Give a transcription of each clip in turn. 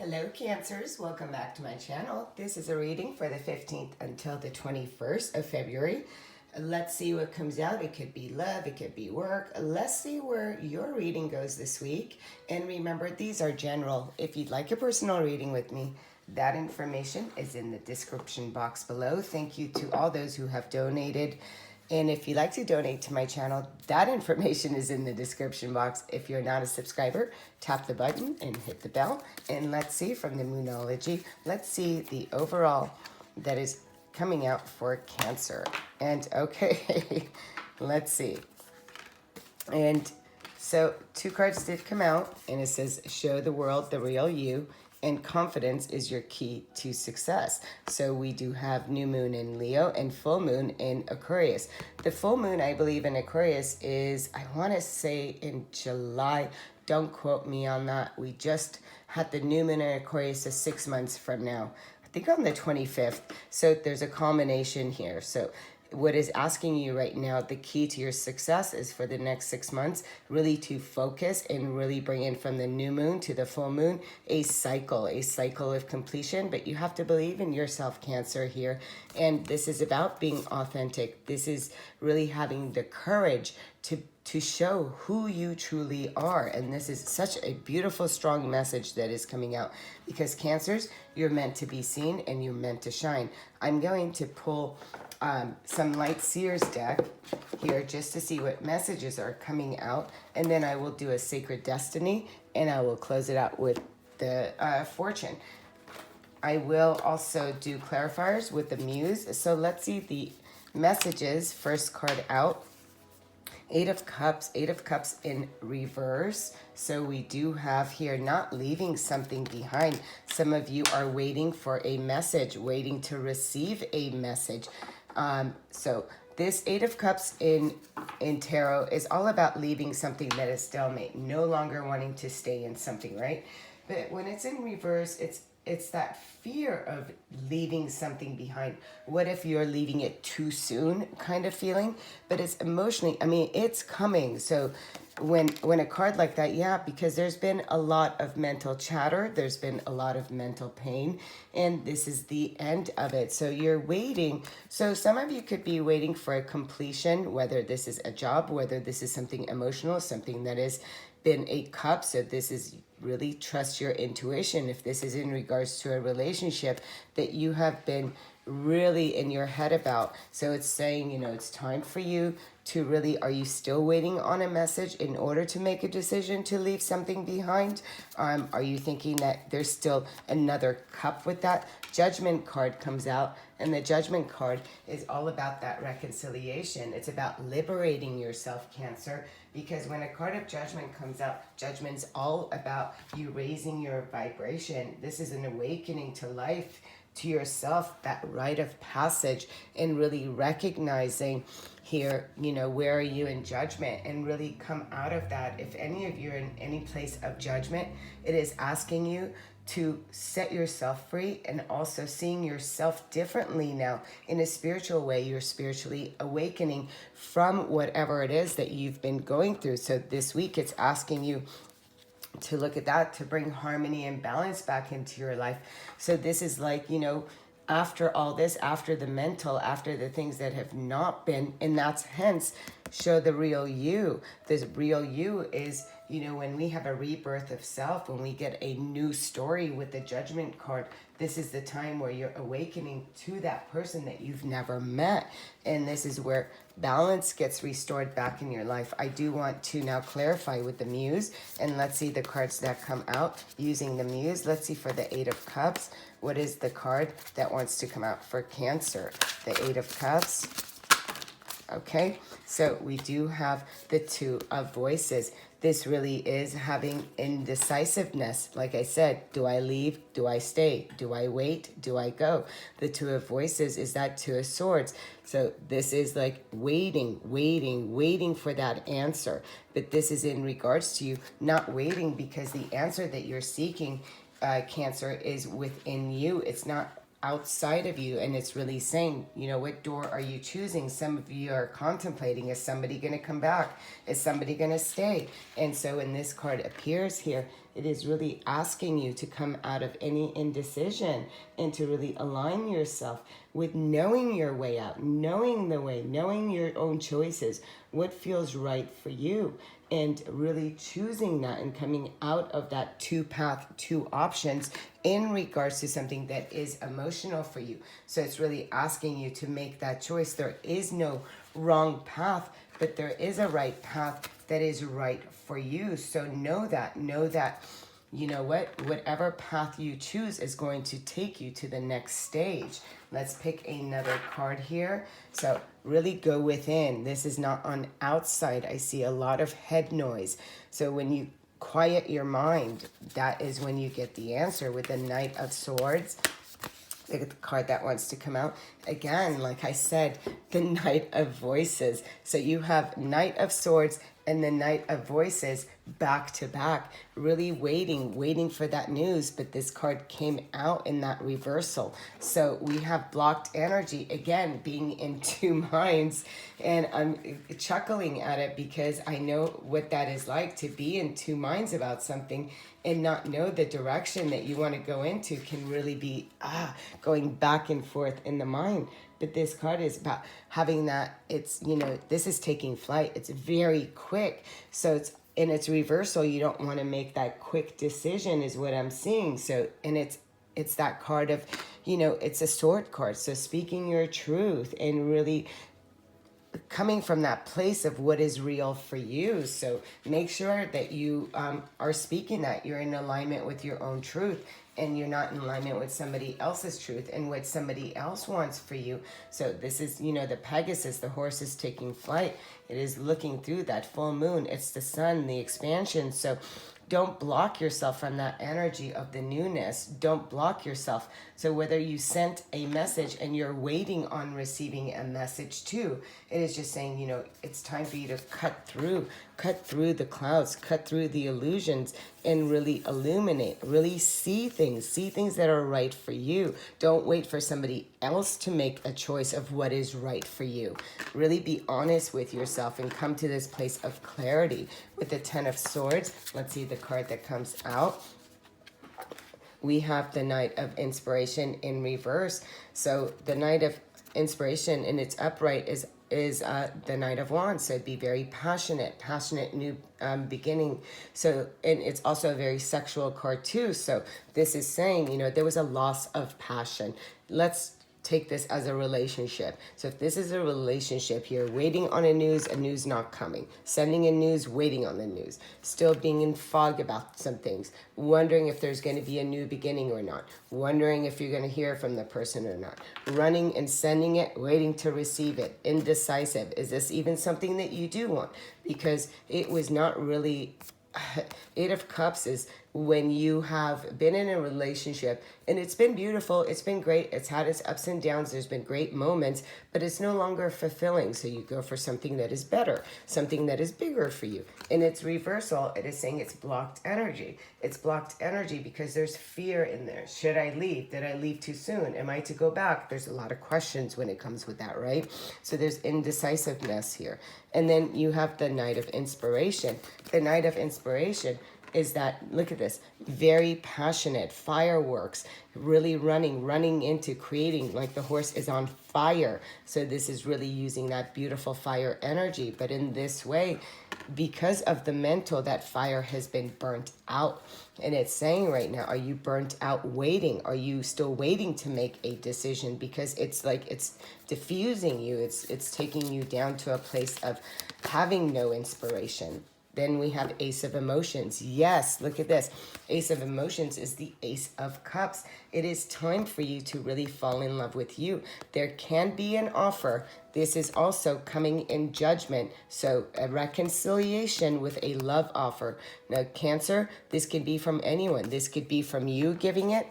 Hello Cancers, welcome back to my channel. This is a reading for the 15th until the 21st of February. Let's see what comes out. It could be love, it could be work. Let's see where your reading goes this week. And remember, these are general. If you'd like a personal reading with me, that information is in the description box below. Thank you to all those who have donated. And if you'd like to donate to my channel, that information is in the description box. If you're not a subscriber, tap the button and hit the bell. And let's see from the Moonology, let's see the overall that is coming out for Cancer. And okay, let's see. And so 2 cards did come out, and it says, show the world the real you. And confidence is your key to success. So we do have new moon in Leo and full moon in Aquarius. The full moon, I believe, in Aquarius is, I want to say in July. Don't quote me on that. We just had the new moon in Aquarius 6 months from now. I think on the 25th. So there's a culmination here. So what is asking you right now, the key to your success is for the next 6 months, really to focus and really bring in from the new moon to the full moon, a cycle of completion. But you have to believe in yourself, Cancer, here. And this is about being authentic. This is really having the courage to show who you truly are. And this is such a beautiful, strong message that is coming out, because Cancers, you're meant to be seen and you're meant to shine. I'm going to pull some Light Seers deck here just to see what messages are coming out, and then I will do a Sacred Destiny, and I will close it out with the Fortune. I will also do clarifiers with the Muse. So let's see the messages. First card out, 8 of Cups in reverse. So we do have here not leaving something behind. Some of you are waiting for a message, waiting to receive a message. So this 8 of Cups in tarot is all about leaving something that is stalemate, no longer wanting to stay in something, right? But when it's in reverse, it's that fear of leaving something behind. What if you're leaving it too soon kind of feeling? But it's emotionally, I mean, it's coming. So when a card like that, yeah, because there's been a lot of mental chatter, there's been a lot of mental pain, and this is the end of it. So you're waiting. So some of you could be waiting for a completion, whether this is a job, whether this is something emotional, something that has been a cup. So this is really trust your intuition. If this is in regards to a relationship that you have been really in your head about. So it's saying, you know, it's time for you to really, are you still waiting on a message in order to make a decision to leave something behind? Are you thinking that there's still another cup with that? Judgment card comes out, and the Judgment card is all about that reconciliation. It's about liberating yourself, Cancer, because when a card of Judgment comes out, Judgment's all about you raising your vibration. This is an awakening to life, to yourself, that rite of passage, and really recognizing here, you know, where are you in judgment, and really come out of that. If any of you are in any place of judgment, it is asking you to set yourself free, and also seeing yourself differently now in a spiritual way. You're spiritually awakening from whatever it is that you've been going through. So this week it's asking you to look at that, to bring harmony and balance back into your life. So this is like, you know, after all this, after the mental, after the things that have not been, and that's hence show the real you. The real you is, you know, when we have a rebirth of self, when we get a new story with the Judgment card, this is the time where you're awakening to that person that you've never met. And this is where balance gets restored back in your life. I do want to now clarify with the Muse, and let's see the cards that come out using the Muse. Let's see for the 8 of Cups. What is the card that wants to come out for Cancer? The 8 of Cups. Okay, so we do have the 2 of Voices. This really is having indecisiveness. Like I said, do I leave? Do I stay? Do I wait? Do I go? The 2 of Voices is that 2 of Swords. So this is like waiting for that answer. But this is in regards to you not waiting, because the answer that you're seeking, Cancer, is within you. It's not outside of you, and it's really saying, you know, what door are you choosing? Some of you are contemplating, is somebody going to come back? Is somebody going to stay? And so when this card appears here, it is really asking you to come out of any indecision and to really align yourself with knowing your way out, knowing the way, knowing your own choices, what feels right for you, and really choosing that and coming out of that two path, two options in regards to something that is emotional for you. So it's really asking you to make that choice. There is no wrong path, but there is a right path that is right for you. So know that, you know what, whatever path you choose is going to take you to the next stage. Let's pick another card here. So really go within. This is not on outside. I see a lot of head noise. So when you quiet your mind, that is when you get the answer with the Knight of Swords. Look at the card that wants to come out. Again, like I said, the Knight of Voices. So you have Knight of Swords and the Knight of Voices back to back, really waiting for that news. But this card came out in that reversal. So we have blocked energy, again, being in two minds. And I'm chuckling at it because I know what that is like, to be in two minds about something and not know the direction that you want to go into. Can really be going back and forth in the mind. But this card is about having that, it's, you know, this is taking flight. It's very quick. So it's in its reversal. You don't want to make that quick decision is what I'm seeing. So, and it's that card of, you know, it's a sword card. So speaking your truth and really coming from that place of what is real for you. So make sure that you are speaking that you're in alignment with your own truth, and you're not in alignment with somebody else's truth and what somebody else wants for you. So this is, you know, the Pegasus, the horse is taking flight. It is looking through that full moon. It's the sun, the expansion. So don't block yourself from that energy of the newness. Don't block yourself. So whether you sent a message and you're waiting on receiving a message too, it is just saying, you know, it's time for you to cut through the clouds, cut through the illusions, and really illuminate, really see things that are right for you. Don't wait for somebody else to make a choice of what is right for you. Really be honest with yourself and come to this place of clarity. With the Ten of Swords, let's see the card that comes out. We have the Knight of Inspiration in reverse. So the Knight of Inspiration in its upright is the Knight of Wands. So it'd be very passionate new beginning. So, and it's also a very sexual card too. So this is saying, you know, there was a loss of passion. Let's take this as a relationship. So if this is a relationship here, waiting on a news not coming, sending a news, waiting on the news, still being in fog about some things, wondering if there's going to be a new beginning or not, wondering if you're going to hear from the person or not, running and sending it, waiting to receive it, indecisive. Is this even something that you do want? Because it was not really... Eight of Cups is when you have been in a relationship and it's been beautiful, it's been great, it's had its ups and downs, there's been great moments, but it's no longer fulfilling. So you go for something that is better, something that is bigger for you. In its reversal, it is saying it's blocked energy. It's blocked energy because there's fear in there. Should I leave? Did I leave too soon? Am I to go back? There's a lot of questions when it comes with that, right? So there's indecisiveness here. And then you have the Knight of Inspiration. The Knight of Inspiration is that, look at this, very passionate, fireworks, really running into creating, like the horse is on fire. So this is really using that beautiful fire energy. But in this way, because of the mental, that fire has been burnt out. And it's saying right now, are you burnt out waiting? Are you still waiting to make a decision? Because it's like it's diffusing you. It's taking you down to a place of having no inspiration. Then we have Ace of Emotions. Yes, look at this. Ace of Emotions is the Ace of Cups. It is time for you to really fall in love with you. There can be an offer. This is also coming in judgment. So a reconciliation with a love offer. Now, Cancer, this could be from anyone. This could be from you giving it.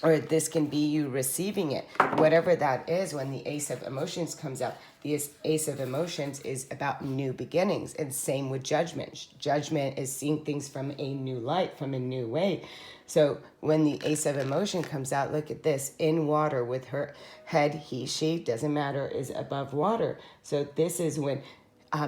or this can be you receiving it. Whatever that is, when the Ace of Emotions comes out, the Ace of Emotions is about new beginnings. And same with Judgment. Judgment is seeing things from a new light, from a new way. So when the Ace of Emotion comes out, look at this, in water with her head, he, she, doesn't matter, is above water. So this is when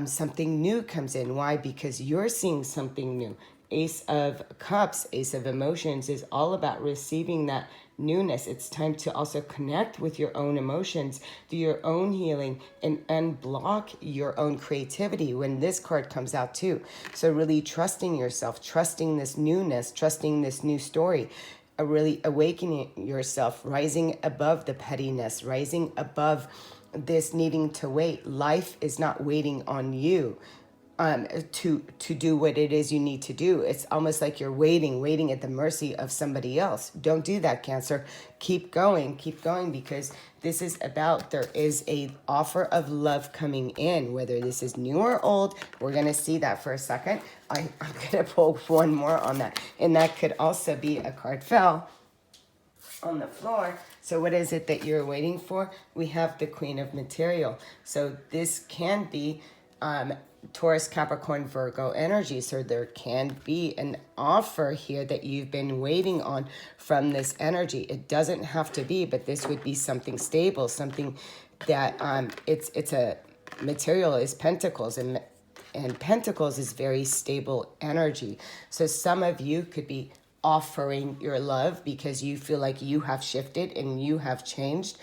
something new comes in. Why? Because you're seeing something new. Ace of Cups, Ace of Emotions is all about receiving that newness. It's time to also connect with your own emotions, do your own healing, and unblock your own creativity when this card comes out too. So really trusting yourself, trusting this newness, trusting this new story, really awakening yourself, rising above the pettiness, rising above this needing to wait. Life is not waiting on you to do what it is you need to do. It's almost like you're waiting at the mercy of somebody else. Don't do that, Cancer. Keep going, because this is about, there is a offer of love coming in, whether this is new or old. We're going to see that for a second. I'm going to pull one more on that. And that could also be a card fell on the floor. So what is it that you're waiting for? We have the Queen of Material. So this can be Taurus, Capricorn, Virgo energy. So there can be an offer here that you've been waiting on from this energy. It doesn't have to be, but this would be something stable, something that it's a material is Pentacles, and Pentacles is very stable energy. So some of you could be offering your love because you feel like you have shifted and you have changed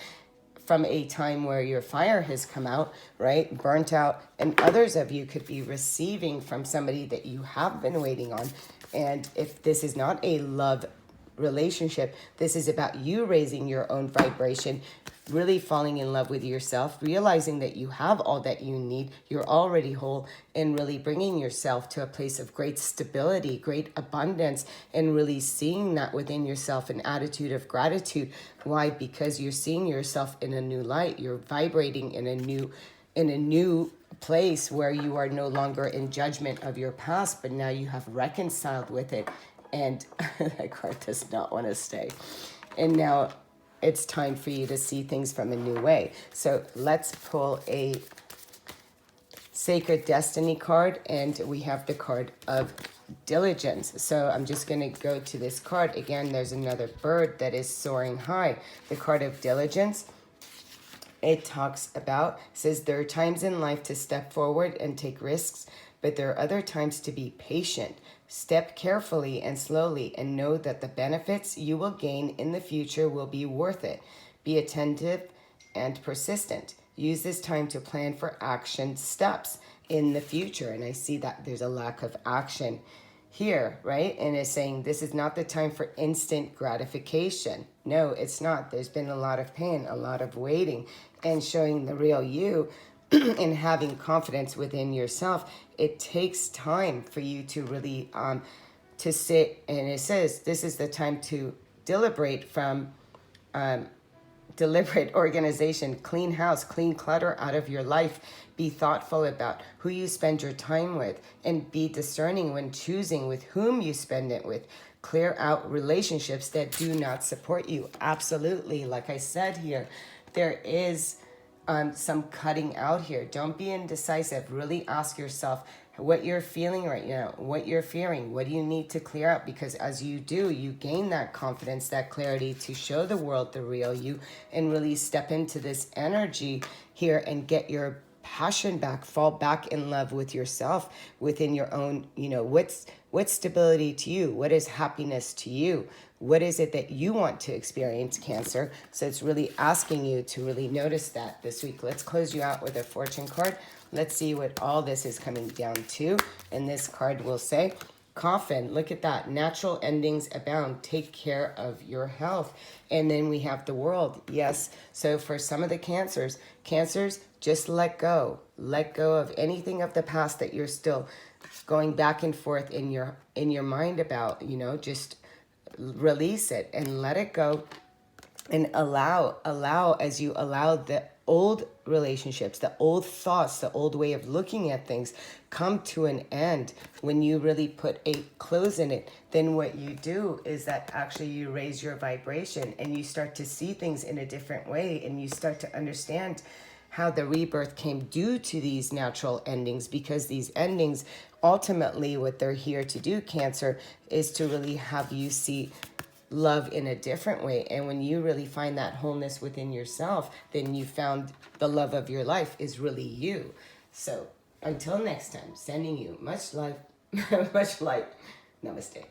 from a time where your fire has come out, right? Burnt out. And others of you could be receiving from somebody that you have been waiting on. And if this is not a love relationship, this is about you raising your own vibration, really falling in love with yourself, realizing that you have all that you need, you're already whole, and really bringing yourself to a place of great stability, great abundance, and really seeing that within yourself, an attitude of gratitude. Why? Because you're seeing yourself in a new light. You're vibrating in a new place where you are no longer in judgment of your past, but now you have reconciled with it. And that card does not want to stay. And now it's time for you to see things from a new way. So let's pull a Sacred Destiny card, and we have the card of Diligence. So I'm just going to go to this card. Again, there's another bird that is soaring high. The card of Diligence, it talks about, says there are times in life to step forward and take risks, but there are other times to be patient. Step carefully and slowly and know that the benefits you will gain in the future will be worth it. Be attentive and persistent. Use this time to plan for action steps in the future. And I see that there's a lack of action here, right? And it's saying this is not the time for instant gratification. No, it's not. There's been a lot of pain, a lot of waiting, and showing the real you and having confidence within yourself. It takes time for you to really to sit, and it says this is the time to deliberate from deliberate organization, clean house, clean clutter out of your life. Be thoughtful about who you spend your time with, and be discerning when choosing with whom you spend it with. Clear out relationships that do not support you. Absolutely. Like I said here, there is some cutting out here. Don't be indecisive. Really ask yourself what you're feeling right now, what you're fearing, what do you need to clear up? Because as you do, you gain that confidence, that clarity to show the world the real you, and really step into this energy here and get your passion back, fall back in love with yourself, within your own, what's stability to you? What is happiness to you? What is it that you want to experience, Cancer? So it's really asking you to really notice that this week. Let's close you out with a fortune card. Let's see what all this is coming down to. And this card will say, Coffin. Look at that. Natural endings abound. Take care of your health. And then we have the World. Yes. So for some of the Cancers, just let go. Let go of anything of the past that you're still going back and forth in your mind about, just release it and let it go, and allow as you allow old relationships, the old thoughts, the old way of looking at things come to an end when you really put a close in it. Then what you do is that actually you raise your vibration and you start to see things in a different way, and you start to understand how the rebirth came due to these natural endings, because these endings, ultimately what they're here to do, Cancer, is to really have you see love in a different way. And when you really find that wholeness within yourself, then you found the love of your life is really you. So until next time, sending you much love, much light. Namaste.